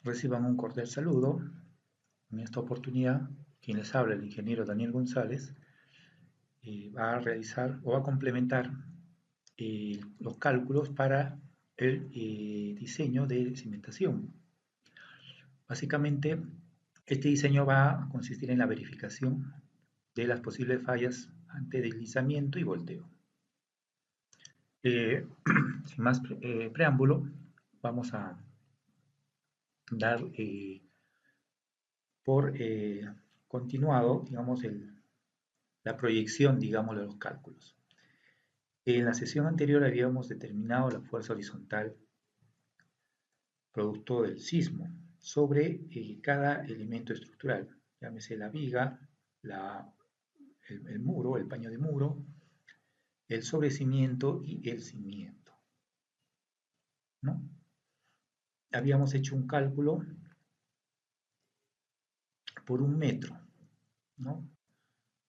Reciban un cordial saludo. En esta oportunidad, quien les habla, el ingeniero Daniel González, va a realizar o va a complementar los cálculos para el diseño de cimentación. Básicamente, este diseño va a consistir en la verificación de las posibles fallas ante deslizamiento y volteo. Sin más preámbulo, vamos a dar por continuado, digamos, la proyección, digamos, de los cálculos. En la sesión anterior habíamos determinado la fuerza horizontal producto del sismo sobre cada elemento estructural, llámese la viga, el muro, el paño de muro, el sobrecimiento y el cimiento, ¿no? Habíamos hecho un cálculo por un metro, ¿no?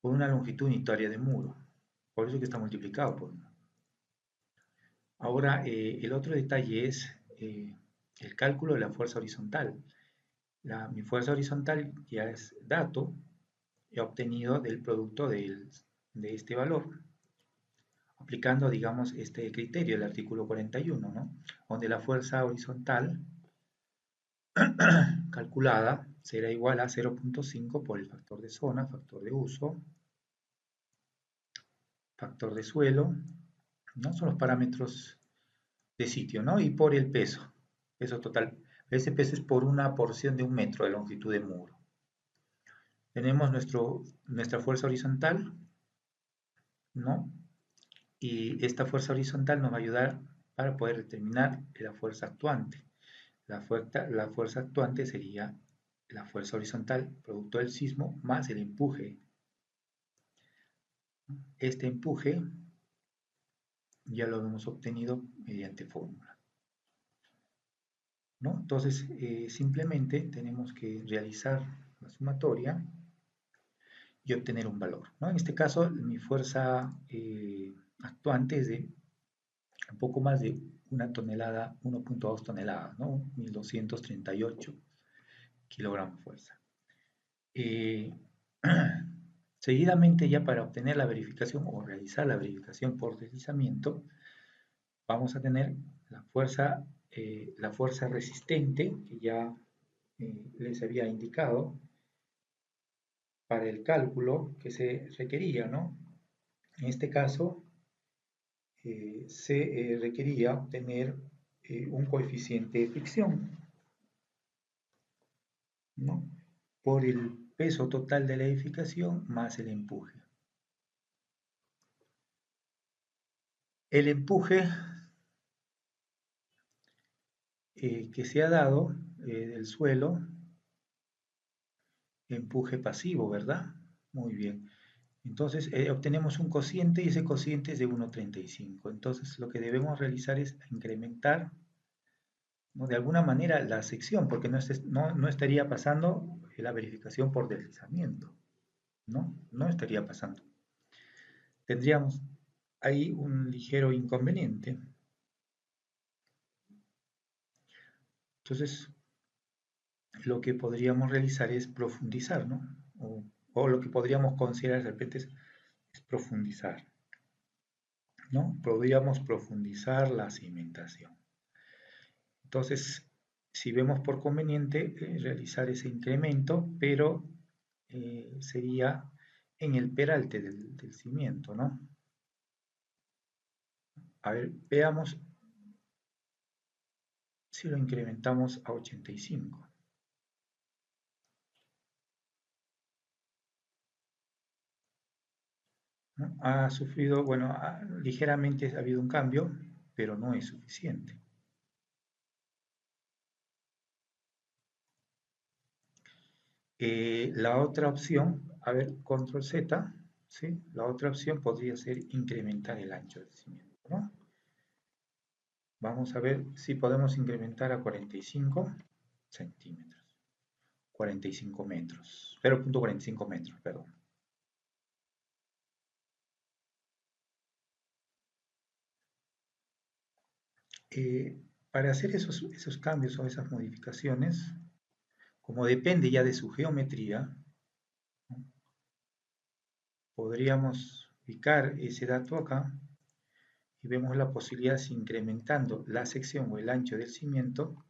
Por una longitud unitaria de muro, por eso que está multiplicado por 1. Ahora, el otro detalle es el cálculo de la fuerza horizontal. Mi fuerza horizontal ya es dato obtenido del producto de este valor, aplicando, digamos, este criterio, el artículo 41, ¿no? Donde la fuerza horizontal calculada será igual a 0.5 por el factor de zona, factor de uso, factor de suelo, ¿no? Son los parámetros de sitio, ¿no? Y por el peso total. Ese peso es por una porción de 1 metro de longitud de muro. Tenemos nuestra fuerza horizontal, ¿no? Y esta fuerza horizontal nos va a ayudar para poder determinar la fuerza actuante. La fuerza actuante sería la fuerza horizontal producto del sismo más el empuje. Este empuje ya lo hemos obtenido mediante fórmula, ¿no? Entonces, simplemente tenemos que realizar la sumatoria y obtener un valor, ¿no? En este caso, mi fuerza actuante es de un poco más de 1 tonelada, 1.2 toneladas, ¿no? 1238 kilogramos fuerza. Seguidamente, ya para obtener la verificación o realizar la verificación por deslizamiento, vamos a tener la fuerza resistente, que ya les había indicado, para el cálculo que se requería, ¿no? En este caso, se requería obtener un coeficiente de fricción, ¿no? Por el peso total de la edificación más el empuje. El empuje que se ha dado del suelo, empuje pasivo, ¿verdad? Muy bien. Entonces obtenemos un cociente y ese cociente es de 1,35. Entonces lo que debemos realizar es incrementar, ¿no? De alguna manera la sección, porque no estaría pasando la verificación por deslizamiento, ¿no? No estaría pasando. Tendríamos ahí un ligero inconveniente. Entonces, lo que podríamos realizar es profundizar, ¿no? O lo que podríamos considerar de repente es profundizar, ¿no? Podríamos profundizar la cimentación. Entonces, si vemos por conveniente realizar ese incremento, pero sería en el peralte del cimiento, ¿no? A ver, veamos si lo incrementamos a 85. ¿No? Ha sufrido, bueno, ligeramente ha habido un cambio, pero no es suficiente. La otra opción, a ver, control Z, ¿sí? La otra opción podría ser incrementar el ancho del cimiento, ¿no? Vamos a ver si podemos incrementar a 45 centímetros. 45 metros, 0.45 metros, perdón. para hacer esos cambios o esas modificaciones, como depende ya de su geometría, ¿no? Podríamos ubicar ese dato acá y vemos la posibilidad si incrementando la sección o el ancho del cimiento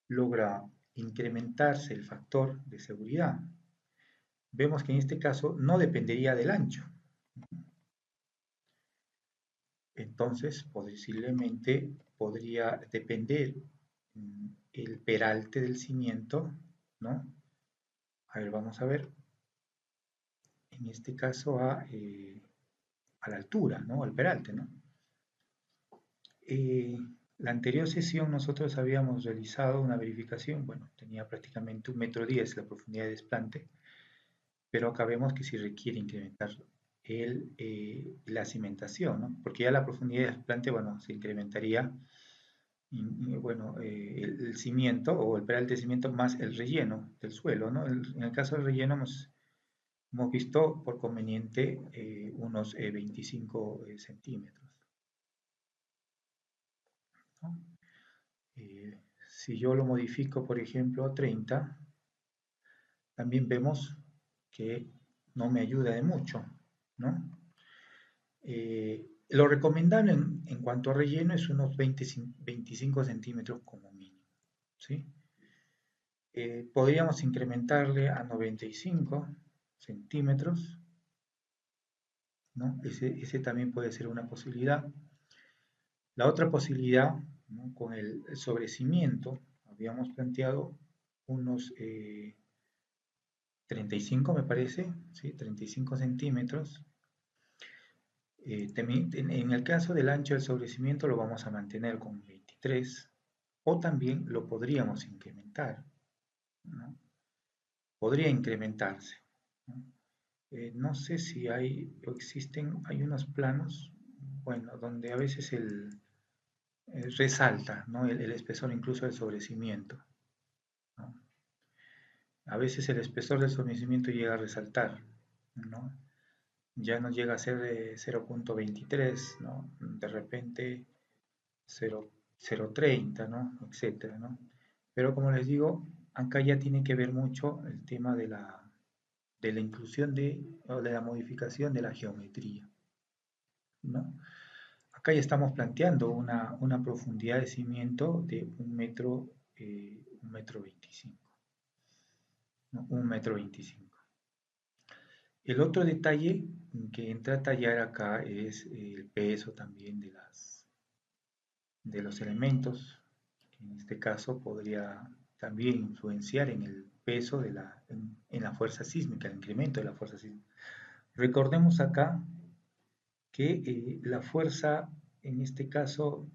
logra incrementarse el factor de seguridad. Vemos que en este caso no dependería del ancho. Entonces, posiblemente podría depender el peralte del cimiento, ¿no? A ver, vamos a ver. En este caso a la altura, ¿no? Al peralte, ¿no? La anterior sesión nosotros habíamos realizado una verificación, bueno, tenía prácticamente 1,10 m la profundidad de desplante, pero acá vemos que sí requiere incrementar la cimentación, ¿no? Porque ya la profundidad de desplante, bueno, se incrementaría, bueno, el cimiento o el peralte de cimiento más el relleno del suelo, ¿no? En el caso del relleno hemos visto por conveniente unos 25 centímetros, ¿no? Si yo lo modifico, por ejemplo, a 30, también vemos que no me ayuda de mucho, ¿no? Lo recomendable en cuanto a relleno es unos 25 centímetros como mínimo, ¿sí? Podríamos incrementarle a 95 centímetros, ¿no? Ese también puede ser una posibilidad. La otra posibilidad, ¿no? Con el sobrecimiento, habíamos planteado unos 35, me parece, ¿sí? 35 centímetros. En el caso del ancho del sobrecimiento lo vamos a mantener con 23 o también lo podríamos incrementar, ¿no? Podría incrementarse, ¿no? No sé si hay o existen, hay unos planos, bueno, donde a veces resalta, ¿no? El espesor incluso del sobrecimiento, ¿no? A veces el espesor del sobrecimiento llega a resaltar, ¿no? Ya no llega a ser de 0,23, ¿no? De repente 0,30, ¿no? Etcétera, ¿no? Pero como les digo, acá ya tiene que ver mucho el tema de la inclusión o de la modificación de la geometría, ¿no? Acá ya estamos planteando una profundidad de cimiento de 1,25 m, ¿no? 1,25 m. El otro detalle que entra a tallar acá es el peso también de los elementos, que en este caso podría también influenciar en el peso en la fuerza sísmica, el incremento de la fuerza sísmica. Recordemos acá que la fuerza, en este caso,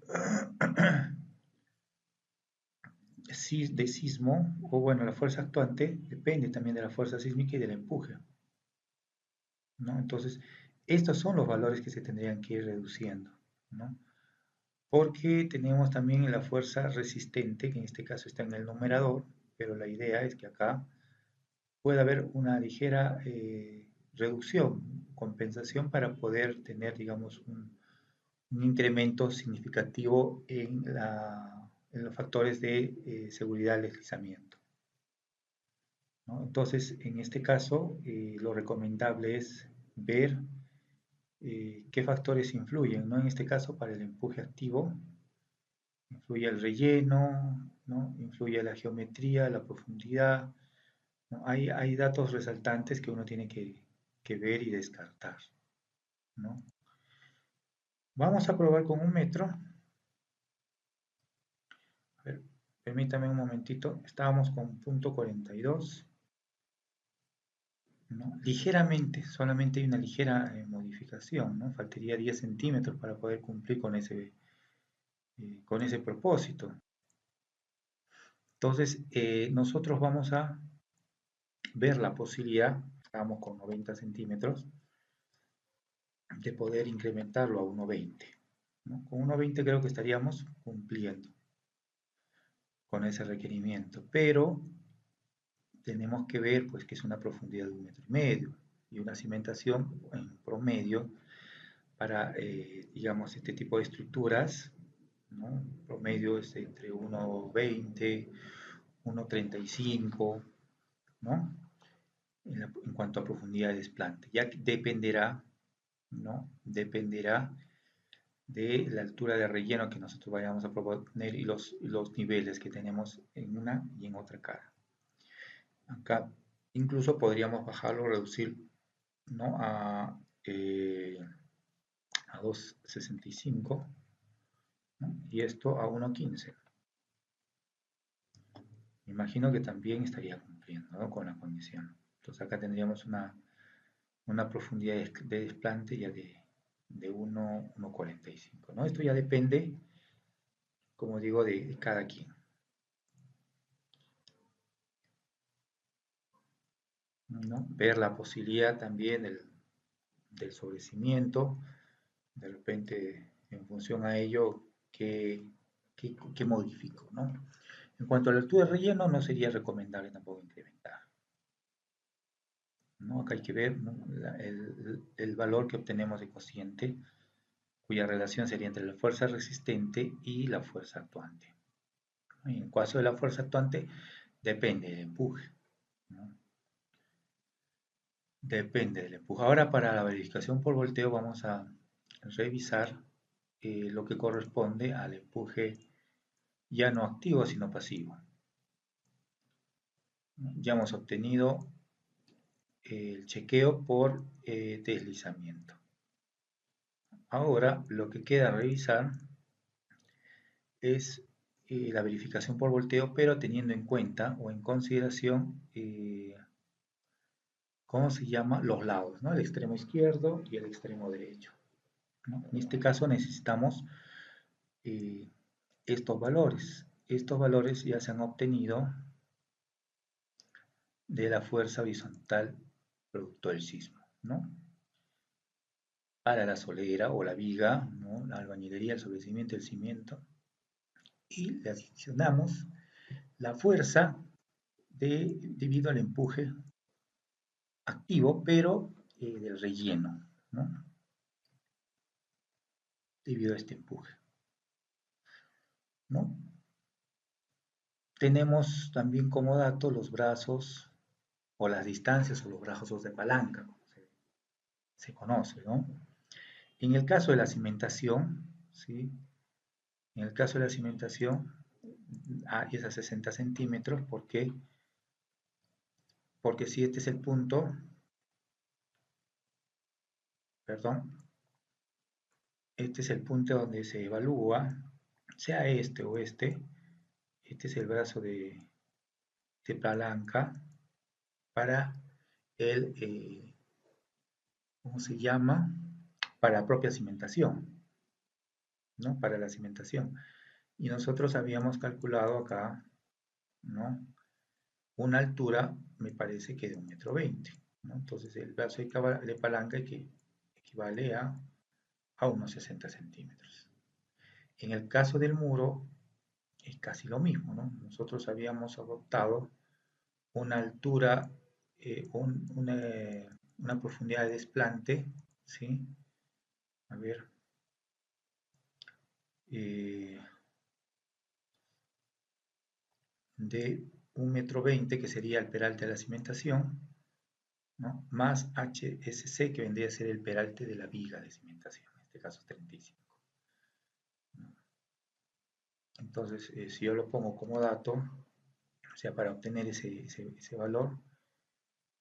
de sismo, o bueno, la fuerza actuante, depende también de la fuerza sísmica y del empuje, ¿no? Entonces, estos son los valores que se tendrían que ir reduciendo, ¿no? Porque tenemos también la fuerza resistente, que en este caso está en el numerador, pero la idea es que acá pueda haber una ligera reducción, compensación para poder tener, digamos, un incremento significativo en los factores de seguridad del deslizamiento, ¿no? Entonces, en este caso, lo recomendable es ver qué factores influyen, ¿no? En este caso, para el empuje activo, influye el relleno, ¿no? Influye la geometría, la profundidad, ¿no? Hay datos resaltantes que uno tiene que ver y descartar, ¿no? Vamos a probar con un metro. A ver, permítame un momentito. Estábamos con punto 42, ¿no? Ligeramente, solamente hay una ligera modificación, ¿no? Faltaría 10 centímetros para poder cumplir con ese propósito. Entonces, nosotros vamos a ver la posibilidad, estamos con 90 centímetros, de poder incrementarlo a 1,20, ¿no? Con 1,20 creo que estaríamos cumpliendo con ese requerimiento, pero tenemos que ver pues que es una profundidad de 1,5 m y una cimentación en promedio para, digamos, este tipo de estructuras ¿no? Promedio es entre 1,20, 1,35, ¿no? En cuanto a profundidad de desplante. Ya que dependerá, ¿no? Dependerá de la altura de relleno que nosotros vayamos a proponer y los niveles que tenemos en una y en otra cara. Acá incluso podríamos bajarlo, reducir, ¿no? A 2,65, ¿no? Y esto a 1,15. Me imagino que también estaría cumpliendo, ¿no? Con la condición. Entonces acá tendríamos una profundidad de desplante ya de 1,45, ¿no? Esto ya depende, como digo, de cada quien, ¿no? Ver la posibilidad también del sobrecimiento, de repente en función a ello, qué modifico, ¿no? En cuanto a la altura de relleno, no sería recomendable tampoco incrementar, ¿no? Acá hay que ver, ¿no? El valor que obtenemos de cociente, cuya relación sería entre la fuerza resistente y la fuerza actuante. En el caso de la fuerza actuante, depende del empuje, ¿no? Depende del empuje. Ahora, para la verificación por volteo, vamos a revisar lo que corresponde al empuje ya no activo, sino pasivo. Ya hemos obtenido el chequeo por deslizamiento. Ahora, lo que queda revisar es la verificación por volteo, pero teniendo en cuenta o en consideración, ¿cómo se llama? Los lados, ¿no? El extremo izquierdo y el extremo derecho, ¿no? En este caso necesitamos eh, estos valores. Estos valores ya se han obtenido de la fuerza horizontal producto del sismo, ¿no? Para la solera o la viga, ¿no? La albañilería, el sobrecimiento, el cimiento, y le adicionamos la fuerza debido al empuje activo, pero del relleno, ¿no? Debido a este empuje, ¿no? Tenemos también como dato los brazos o las distancias o los brazos de palanca, como se conoce, ¿no? En el caso de la cimentación, ¿sí? En el caso de la cimentación, es a 60 centímetros, ¿por qué? Porque si este es el punto, perdón, este es el punto donde se evalúa, sea este o este es el brazo de palanca para el, ¿cómo se llama? Para la propia cimentación, ¿no? Para la cimentación. Y nosotros habíamos calculado acá, ¿no? Una altura, me parece que de 1,20 m, ¿no? Entonces el brazo de palanca que equivale a unos 60 centímetros. En el caso del muro es casi lo mismo, ¿no? Nosotros habíamos adoptado una altura, una profundidad de desplante, ¿sí? A ver, eh, de 1,20 m, que sería el peralte de la cimentación, ¿no? Más HSC, que vendría a ser el peralte de la viga de cimentación, en este caso 35. ¿No? Entonces, si yo lo pongo como dato, o sea, para obtener ese valor,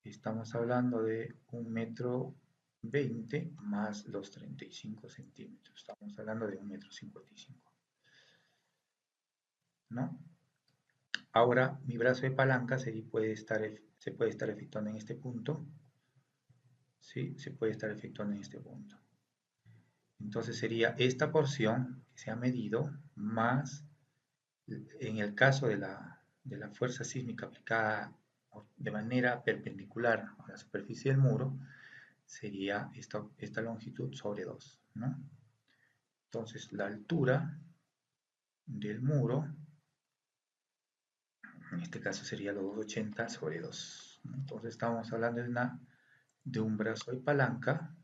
estamos hablando de 1,20 m más los 35 centímetros. Estamos hablando de 1,55 m, ¿no? Ahora, mi brazo de palanca se puede estar efectuando en este punto, ¿sí? Se puede estar efectuando en este punto. Entonces sería esta porción que se ha medido más, en el caso de la fuerza sísmica aplicada de manera perpendicular a la superficie del muro, sería esta longitud sobre 2, ¿no? Entonces la altura del muro, en este caso sería los 280 sobre 2. ¿No? Entonces estamos hablando de un brazo de palanca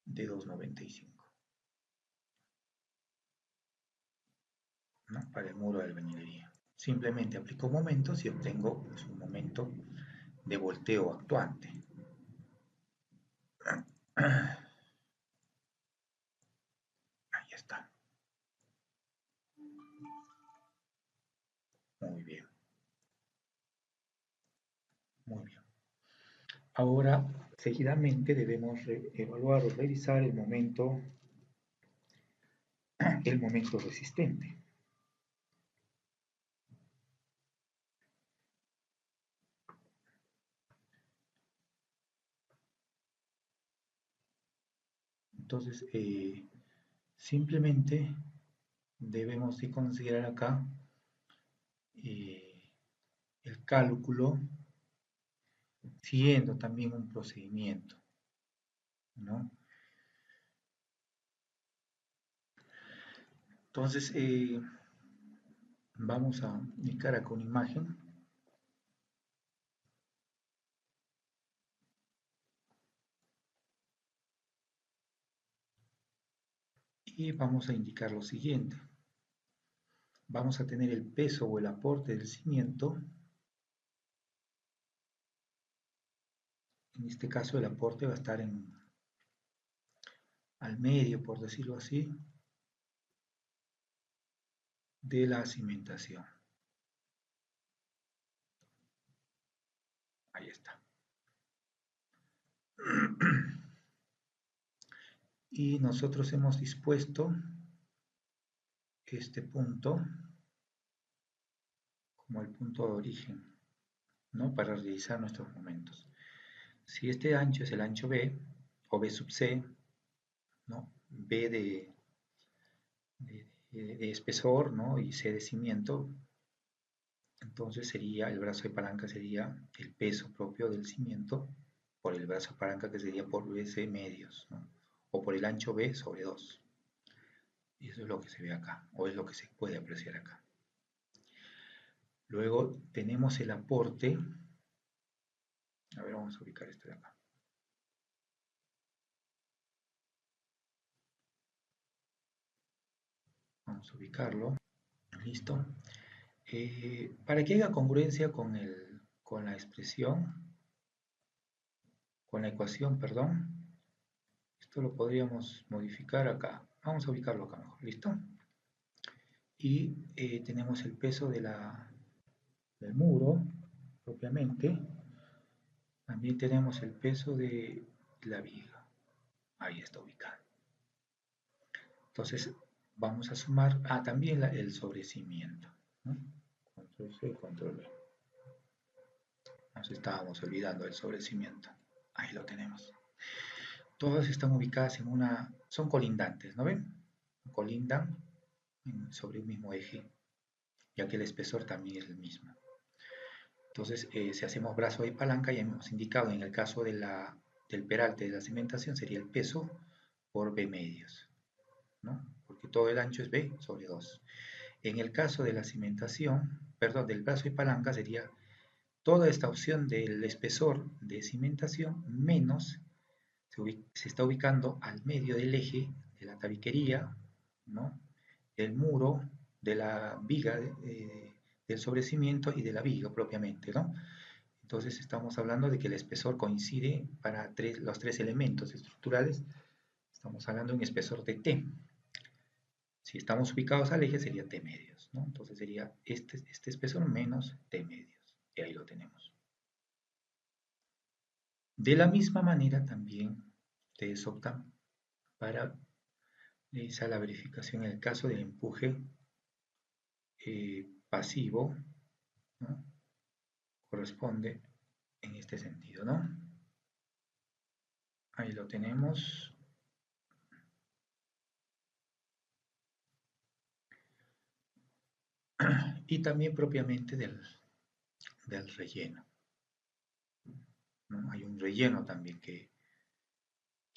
de 2,95. ¿no? Para el muro de albañilería. Simplemente aplico momentos y obtengo pues, un momento de volteo actuante. Ahí está. Muy bien. Muy bien. Ahora, seguidamente debemos evaluar o revisar el momento resistente. Entonces, simplemente debemos de considerar acá eh, el cálculo siguiendo también un procedimiento, ¿no? Entonces, vamos a indicar acá una imagen y vamos a indicar lo siguiente. Vamos a tener el peso o el aporte del cimiento. En este caso el aporte va a estar al medio, por decirlo así, de la cimentación. Ahí está. Y nosotros hemos dispuesto este punto como el punto de origen, ¿no? Para realizar nuestros momentos. Si este ancho es el ancho B, o B sub C, ¿no? B de espesor, ¿no? Y C de cimiento, entonces sería, el brazo de palanca sería el peso propio del cimiento por el brazo de palanca que sería por BC medios, ¿no? O por el ancho B sobre 2. Y eso es lo que se ve acá, o es lo que se puede apreciar acá. Luego tenemos el aporte. A ver, vamos a ubicar este de acá. Vamos a ubicarlo. Listo. Para que haya congruencia con la expresión, con la ecuación, perdón, esto lo podríamos modificar acá. Vamos a ubicarlo acá mejor. ¿Listo? Y tenemos el peso del muro, propiamente. También tenemos el peso de la viga. Ahí está ubicado. Entonces, vamos a sumar, también el sobrecimiento, ¿no? Control C, control V. Nos estábamos olvidando del sobrecimiento. Ahí lo tenemos. Todas están ubicadas son colindantes, ¿no ven? Colindan sobre un mismo eje, ya que el espesor también es el mismo. Entonces, si hacemos brazo y palanca, ya hemos indicado en el caso del peralte de la cimentación sería el peso por B medios, ¿no? Porque todo el ancho es B sobre 2. En el caso de la cimentación, perdón, del brazo y palanca sería toda esta opción del espesor de cimentación menos, se está ubicando al medio del eje de la tabiquería, ¿no? El muro, de la viga, del sobrecimiento y de la viga propiamente, ¿no? Entonces estamos hablando de que el espesor coincide para los tres elementos estructurales, estamos hablando de un espesor de T. Si estamos ubicados al eje sería T medios, ¿no? Entonces sería este espesor menos T medios, y ahí lo tenemos. De la misma manera también ustedes optan para realizar la verificación en el caso del empuje pasivo, ¿no? Corresponde en este sentido, ¿no? Ahí lo tenemos. Y también propiamente del relleno, ¿no? Hay un relleno también que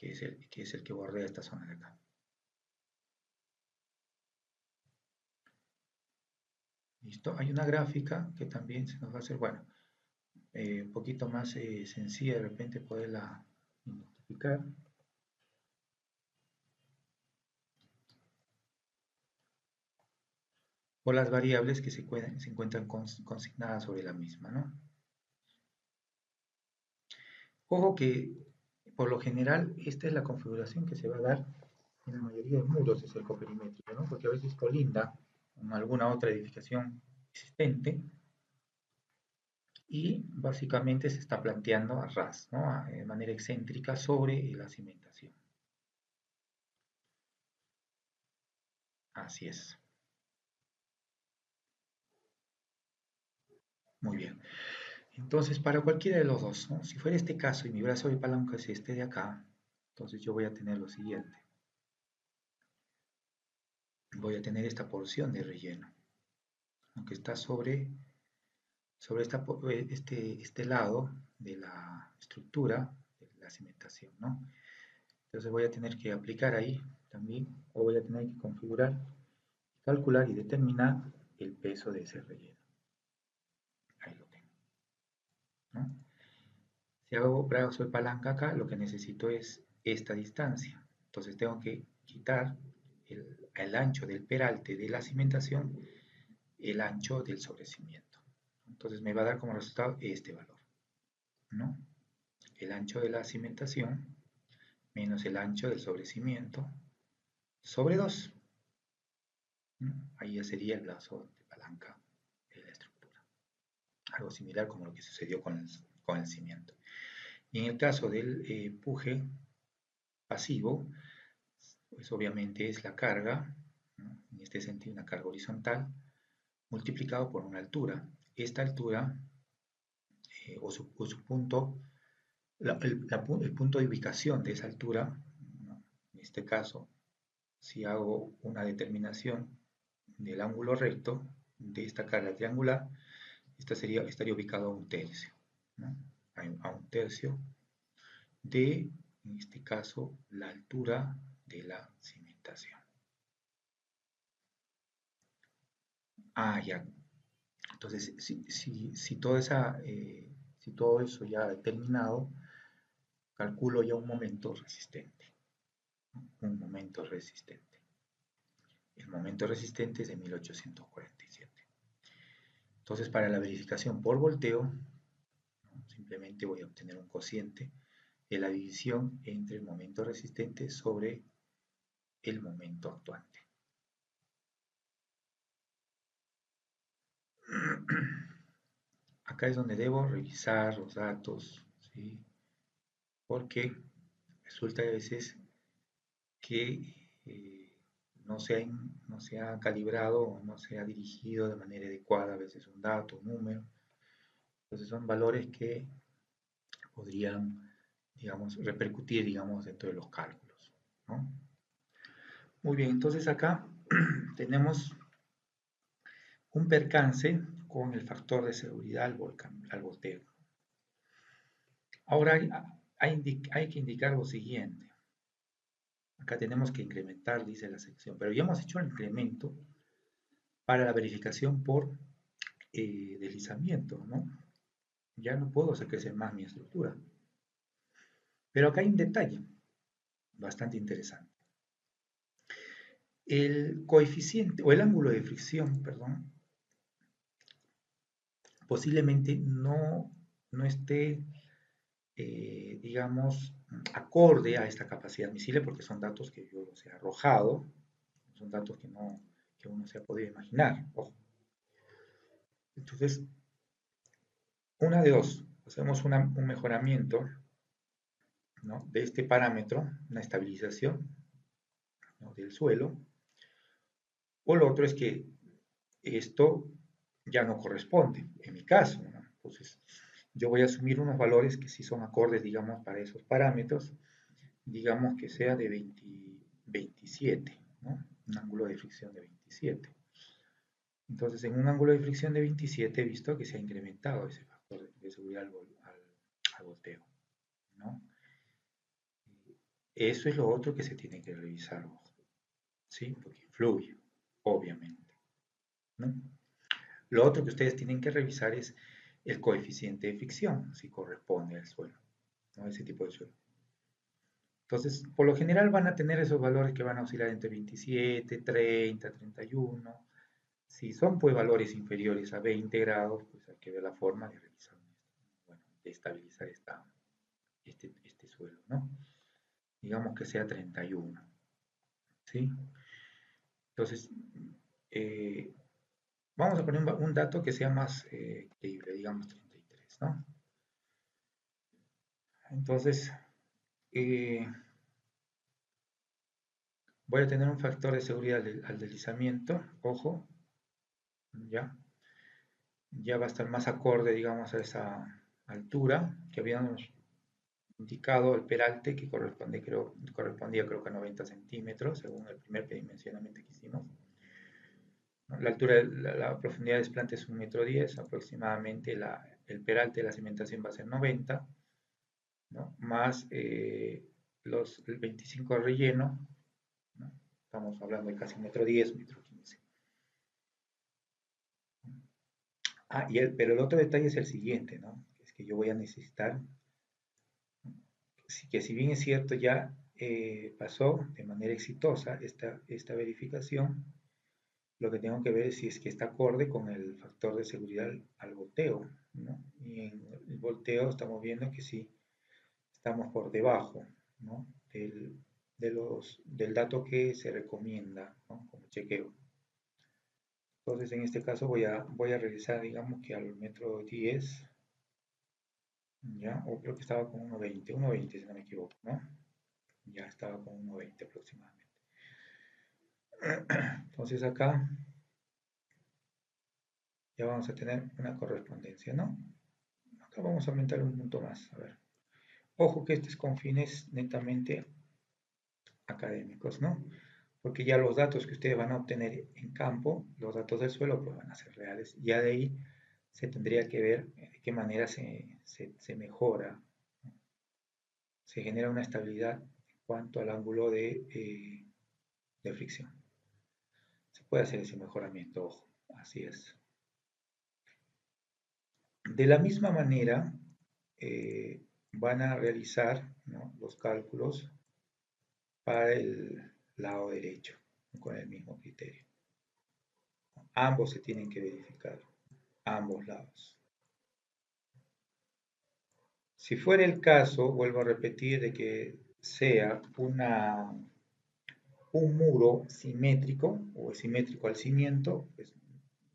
es el que bordea esta zona de acá. ¿Listo? Hay una gráfica que también se nos va a hacer, bueno, un poquito más sencilla de repente poderla identificar. por las variables que se encuentran consignadas sobre la misma, ¿no? Ojo que, por lo general, esta es la configuración que se va a dar en la mayoría de muros de cerco perimétrico, ¿no? Porque a veces colinda con alguna otra edificación existente y básicamente se está planteando a ras, ¿no? De manera excéntrica sobre la cimentación. Así es. Muy bien. Entonces, para cualquiera de los dos, ¿no? Si fuera este caso y mi brazo de palanca es este de acá, entonces yo voy a tener lo siguiente. Voy a tener esta porción de relleno, aunque está sobre este lado de la estructura de la cimentación, ¿no? Entonces voy a tener que aplicar ahí también, o voy a tener que configurar, calcular y determinar el peso de ese relleno. Ahí lo tengo, ¿no? Si hago brazo de palanca acá, lo que necesito es esta distancia. Entonces tengo que quitar el ancho del peralte de la cimentación, el ancho del sobrecimiento. Entonces me va a dar como resultado este valor, ¿no? El ancho de la cimentación menos el ancho del sobrecimiento sobre 2. ¿No? Ahí ya sería el brazo de palanca de la estructura. Algo similar como lo que sucedió con el cimiento. Y en el caso del empuje pasivo, pues obviamente es la carga, ¿no? En este sentido una carga horizontal, multiplicado por una altura. Esta altura o su punto, el punto de ubicación de esa altura, ¿no? En este caso, si hago una determinación del ángulo recto de esta carga triangular, estaría ubicado a un tercio, ¿no? A un tercio de, en este caso, la altura de la cimentación. Ah, ya. Entonces, si todo eso ya determinado, calculo ya un momento resistente. Un momento resistente. El momento resistente es de 1847. Entonces, para la verificación por volteo, ¿no? Simplemente voy a obtener un cociente de la división entre el momento resistente sobre el momento actuante. Acá es donde debo revisar los datos, ¿sí? Porque resulta a veces que no se ha calibrado o no se ha dirigido de manera adecuada a veces un dato, un número. Entonces son valores que podrían, digamos, repercutir, digamos, dentro de los cálculos, ¿no? Muy bien, entonces acá tenemos un percance con el factor de seguridad al volteo. Ahora hay que indicar lo siguiente. Acá tenemos que incrementar, dice la sección, pero ya hemos hecho el incremento para la verificación por deslizamiento, ¿no? Ya no puedo hacer crecer más mi estructura. Pero acá hay un detalle bastante interesante. El coeficiente, o el ángulo de fricción, perdón, posiblemente no esté, digamos, acorde a esta capacidad admisible, porque son datos que yo los he arrojado, son datos que uno se ha podido imaginar. Ojo. Entonces, una de dos, hacemos un mejoramiento, ¿no? De este parámetro, una estabilización, ¿no? Del suelo, o lo otro es que esto ya no corresponde, en mi caso, ¿no? Entonces, yo voy a asumir unos valores que sí son acordes, digamos, para esos parámetros, digamos que sea de 27, ¿no? Un ángulo de fricción de 27. Entonces, en un ángulo de fricción de 27 he visto que se ha incrementado ese factor de seguridad al volteo, ¿no? Eso es lo otro que se tiene que revisar, ¿sí? Porque influye, obviamente, ¿no? Lo otro que ustedes tienen que revisar es el coeficiente de fricción, si corresponde al suelo, ¿no? Ese tipo de suelo. Entonces, por lo general van a tener esos valores que van a oscilar entre 27, 30, 31. Si son pues valores inferiores a 20 grados, pues hay que ver la forma de realizar, bueno, de estabilizar este suelo, ¿no? Digamos que sea 31, ¿sí? Entonces, eh, vamos a poner un dato que sea más creíble, digamos 33, ¿no? Entonces, eh, voy a tener un factor de seguridad al deslizamiento, ojo, ya, ya va a estar más acorde, digamos, a esa altura que habíamos indicado el peralte, que correspondía creo que a 90 centímetros, según el primer dimensionamiento que hicimos. ¿No? La altura, la profundidad de desplante es 1,10 m aproximadamente, el peralte de la cimentación va a ser 90, ¿no? Más el 25 de relleno, ¿no? Estamos hablando de casi 1,10 m, 1,15 m. Pero el otro detalle es el siguiente, ¿no? Es que yo voy a necesitar, que si bien es cierto ya pasó de manera exitosa esta verificación, lo que tengo que ver es si es que está acorde con el factor de seguridad al volteo, ¿no? Y en el volteo estamos viendo que sí, estamos por debajo, ¿no? del dato que se recomienda, ¿no? Como chequeo. Entonces, en este caso voy a realizar, digamos que al metro 10, ¿ya? O creo que estaba con 1,20 si no me equivoco, ¿no? Ya estaba con 1,20 aproximadamente. Entonces acá ya vamos a tener una correspondencia, ¿no? Acá vamos a aumentar un punto más, a ver. Ojo que este es con fines netamente académicos, ¿no? Porque ya los datos que ustedes van a obtener en campo, los datos del suelo, pues van a ser reales. Ya de ahí se tendría que ver de qué manera se mejora, ¿no? Se genera una estabilidad en cuanto al ángulo de fricción. Se puede hacer ese mejoramiento, ojo, así es. De la misma manera, van a realizar, ¿no?, los cálculos para el lado derecho, con el mismo criterio. Ambos se tienen que verificar, ambos lados. Si fuera el caso, vuelvo a repetir, de que sea un muro simétrico o simétrico al cimiento, pues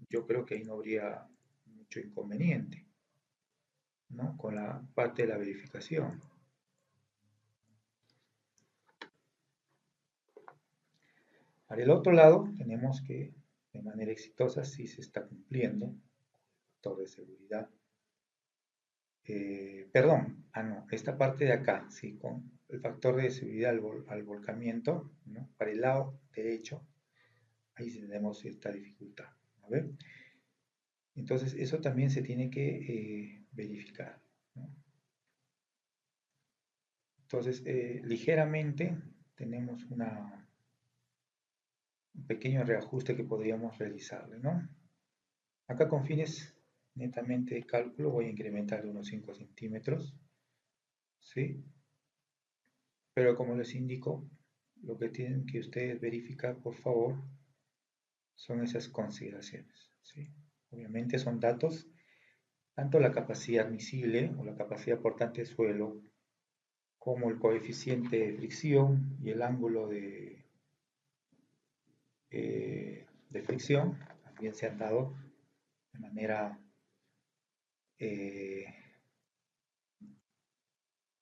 yo creo que ahí no habría mucho inconveniente, ¿no?, con la parte de la verificación. Para el otro lado, tenemos que de manera exitosa si se está cumpliendo el factor de seguridad. Perdón, no, esta parte de acá, sí, con el factor de seguridad al volcamiento, ¿no?, para el lado derecho, ahí tenemos esta dificultad. A ver, entonces eso también se tiene que verificar, ¿no? Entonces, ligeramente tenemos un pequeño reajuste que podríamos realizarle, ¿no? Acá con fines netamente de cálculo voy a incrementar de unos 5 centímetros, ¿sí? Pero como les indico, lo que tienen que ustedes verificar, por favor, son esas consideraciones, ¿sí? Obviamente son datos, tanto la capacidad admisible o la capacidad portante de suelo, como el coeficiente de fricción y el ángulo de fricción, también se han dado de manera eh,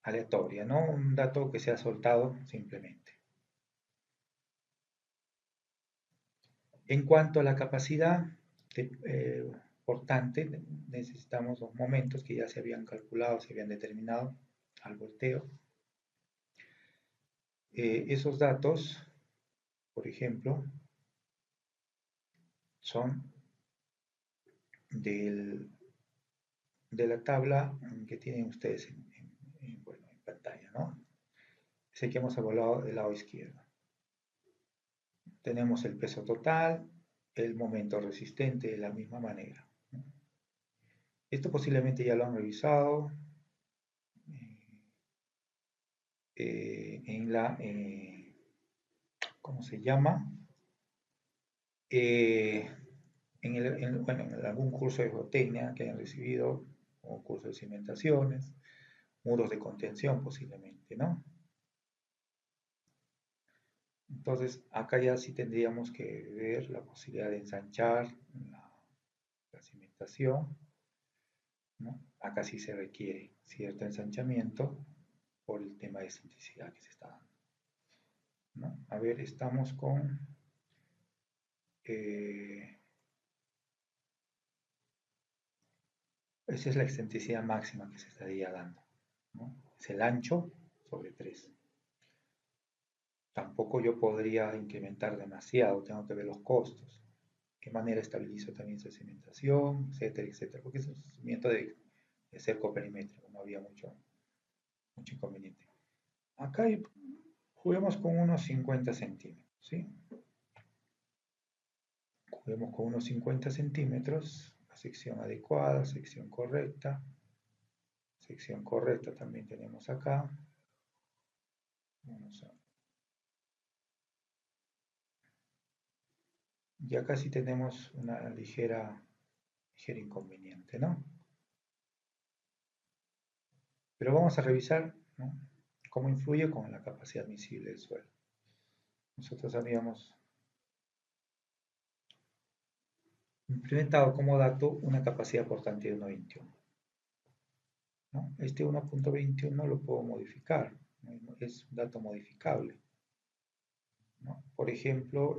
aleatoria, ¿no? Un dato que se ha soltado simplemente. En cuanto a la capacidad portante, necesitamos los momentos que ya se habían calculado, se habían determinado al volteo. Esos datos, por ejemplo, son de la tabla que tienen ustedes bueno, en pantalla, ¿no? Sé que hemos evaluado del lado izquierdo. Tenemos el peso total, el momento resistente de la misma manera, ¿no? Esto posiblemente ya lo han revisado en la, ¿cómo se llama? bueno, en algún curso de geotecnia que hayan recibido, o curso de cimentaciones, muros de contención posiblemente, ¿no? Entonces, acá ya sí tendríamos que ver la posibilidad de ensanchar la cimentación, ¿no? Acá sí se requiere cierto ensanchamiento por el tema de excentricidad que se está dando, ¿no? A ver, estamos con... esa es la excentricidad máxima que se estaría dando, ¿no? Es el ancho sobre 3. Tampoco yo podría incrementar demasiado, tengo que ver los costos. ¿Qué manera estabilizo también esa cimentación, etcétera, etcétera? Porque es un cimiento de cerco perimétrico, no había mucho inconveniente. Acá juguemos con unos 50 centímetros, ¿sí? Juguemos con unos 50 centímetros, la sección adecuada, sección correcta también tenemos acá. Vamos a... Ya casi tenemos una ligera inconveniente, ¿no? Pero vamos a revisar, ¿no?, cómo influye con la capacidad admisible del suelo. Nosotros habíamos implementado como dato una capacidad portante de 1.21, ¿no? Este 1.21 lo puedo modificar, ¿no? Es un dato modificable, ¿no? Por ejemplo,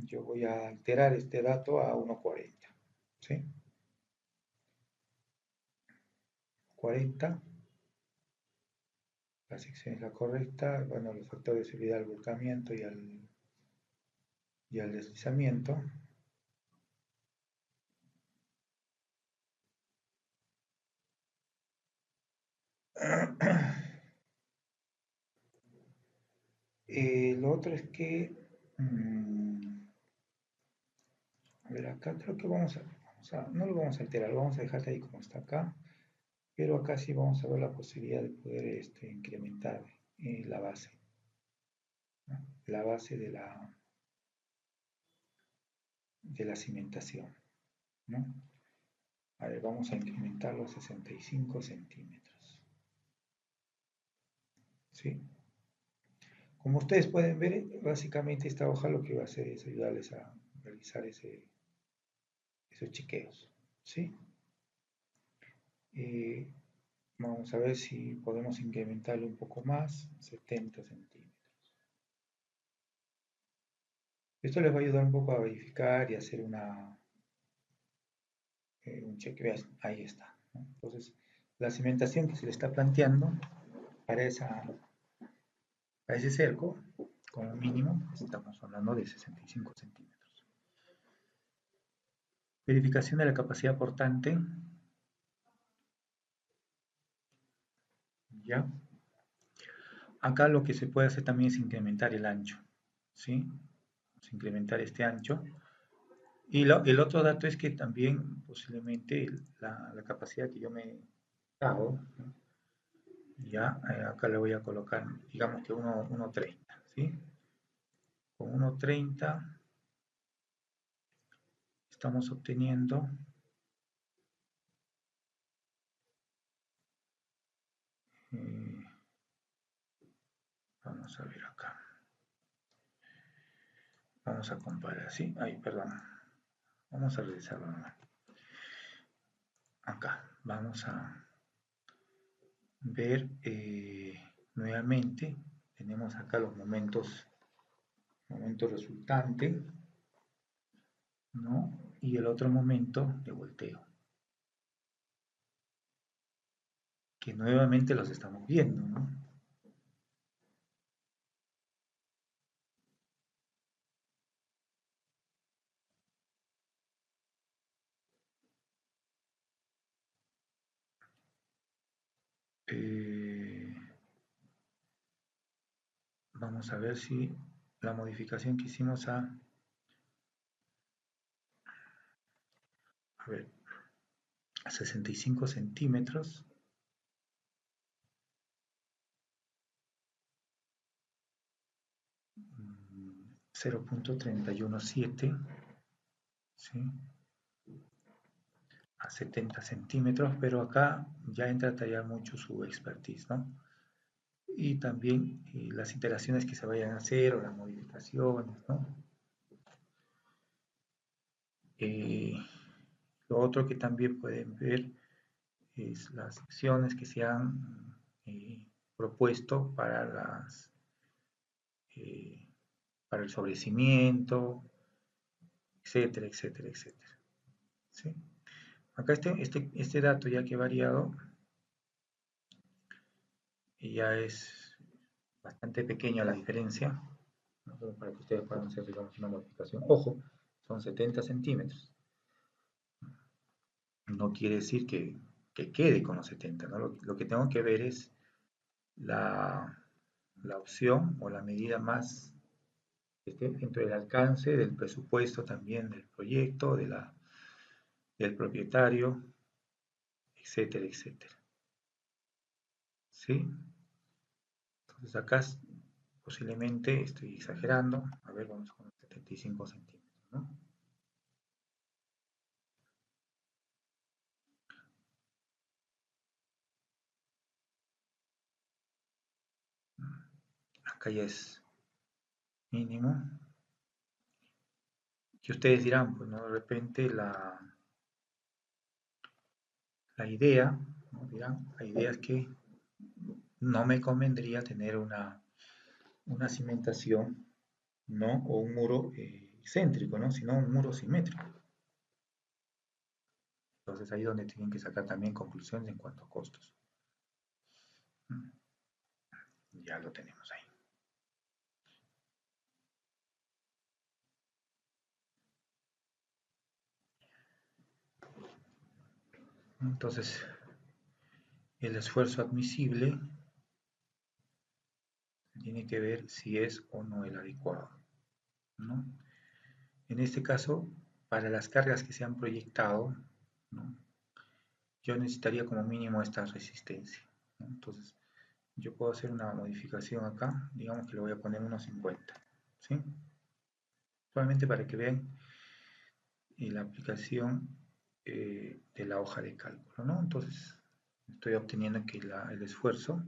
yo voy a alterar este dato a 1.40, ¿sí? 40, la sección es la correcta, bueno, los factores de seguridad al volcamiento y al deslizamiento. Lo otro es que, a ver, acá creo que no lo vamos a alterar, lo vamos a dejar ahí como está acá, pero acá sí vamos a ver la posibilidad de poder incrementar la base, ¿no? La base de la cimentación, ¿no? A ver, vamos a incrementarlo a 65 centímetros, ¿sí? Como ustedes pueden ver, básicamente esta hoja lo que va a hacer es ayudarles a realizar esos chequeos, ¿sí? Vamos a ver si podemos incrementarlo un poco más, 70 centímetros. Esto les va a ayudar un poco a verificar y hacer un chequeo. Ahí está, ¿no? Entonces, la cimentación que se le está planteando para, para ese cerco, como mínimo, estamos hablando de 65 centímetros. Verificación de la capacidad portante. ¿Ya? Acá lo que se puede hacer también es incrementar el ancho, ¿sí? Vamos a incrementar este ancho. Y el otro dato es que también posiblemente la capacidad que yo me hago, ¿no? Ya, acá le voy a colocar, digamos que 1.30, ¿sí? Con 1.30 estamos obteniendo vamos a ver acá. Vamos a comparar, ¿sí? Ay, perdón. Vamos a revisarlo acá. Vamos a ver nuevamente. Tenemos acá los momentos resultante, ¿no? Y el otro momento de volteo, que nuevamente los estamos viendo, ¿no? Vamos a ver si la modificación que hicimos a ver, a 65 centímetros, 0.317, ¿sí? A 70 centímetros, pero acá ya entra a tallar mucho su expertise, ¿no? Y también las iteraciones que se vayan a hacer o las modificaciones, ¿no? Lo otro que también pueden ver es las secciones que se han propuesto eh, para el sobrecimiento, etcétera, etcétera, etcétera. ¿Sí? Acá este dato ya que he variado ya es bastante pequeña la diferencia, ¿no? Para que ustedes puedan hacer, digamos, una modificación. Ojo, son 70 centímetros. No quiere decir que quede con los 70, ¿no? Lo que tengo que ver es la, la opción o la medida más que esté dentro del alcance del presupuesto también del proyecto, del propietario, etcétera, etcétera. ¿Sí? Entonces acá posiblemente estoy exagerando. A ver, vamos con 75 centímetros, ¿no? Acá ya es mínimo. Que ustedes dirán, pues, ¿no? De repente la idea, ¿no? Dirán, la idea es que no me convendría tener una cimentación, ¿no? O un muro excéntrico, ¿no? Sino un muro simétrico. Entonces ahí es donde tienen que sacar también conclusiones en cuanto a costos. Ya lo tenemos ahí. Entonces, el esfuerzo admisible tiene que ver si es o no el adecuado, ¿no? En este caso, para las cargas que se han proyectado, ¿no? Yo necesitaría como mínimo esta resistencia, ¿no? Entonces, yo puedo hacer una modificación acá, digamos que le voy a poner unos 50, ¿sí? Solamente para que vean la aplicación de la hoja de cálculo, ¿no? Entonces, estoy obteniendo que el esfuerzo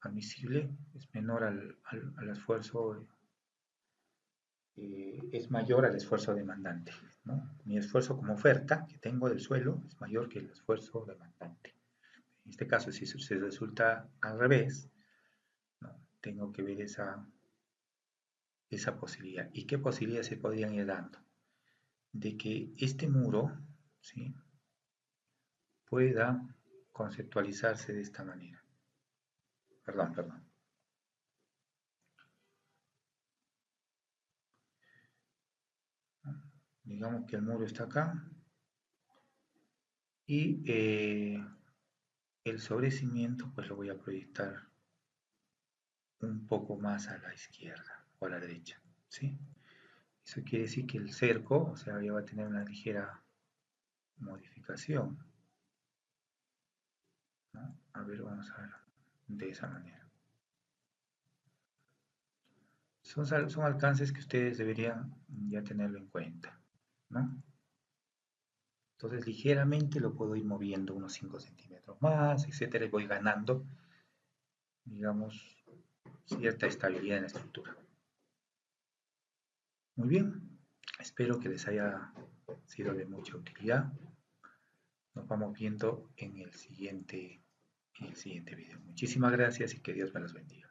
admisible es menor al esfuerzo, es mayor al esfuerzo demandante, ¿no? Mi esfuerzo como oferta que tengo del suelo es mayor que el esfuerzo demandante. En este caso, si se resulta al revés, ¿no? Tengo que ver esa posibilidad. ¿Y qué posibilidades se podrían ir dando? De que este muro, ¿sí? Pueda conceptualizarse de esta manera. Perdón, perdón. Digamos que el muro está acá y el sobrecimiento pues lo voy a proyectar un poco más a la izquierda o a la derecha, ¿sí? Eso quiere decir que el cerco, o sea, ya va a tener una ligera modificación, ¿no? A ver, vamos a ver de esa manera. Son alcances que ustedes deberían ya tenerlo en cuenta, ¿no? Entonces ligeramente lo puedo ir moviendo unos 5 centímetros más, etcétera, y voy ganando, digamos, cierta estabilidad en la estructura. Muy bien, espero que les haya sido de mucha utilidad. Nos vamos viendo en el siguiente video. Muchísimas gracias y que Dios me los bendiga.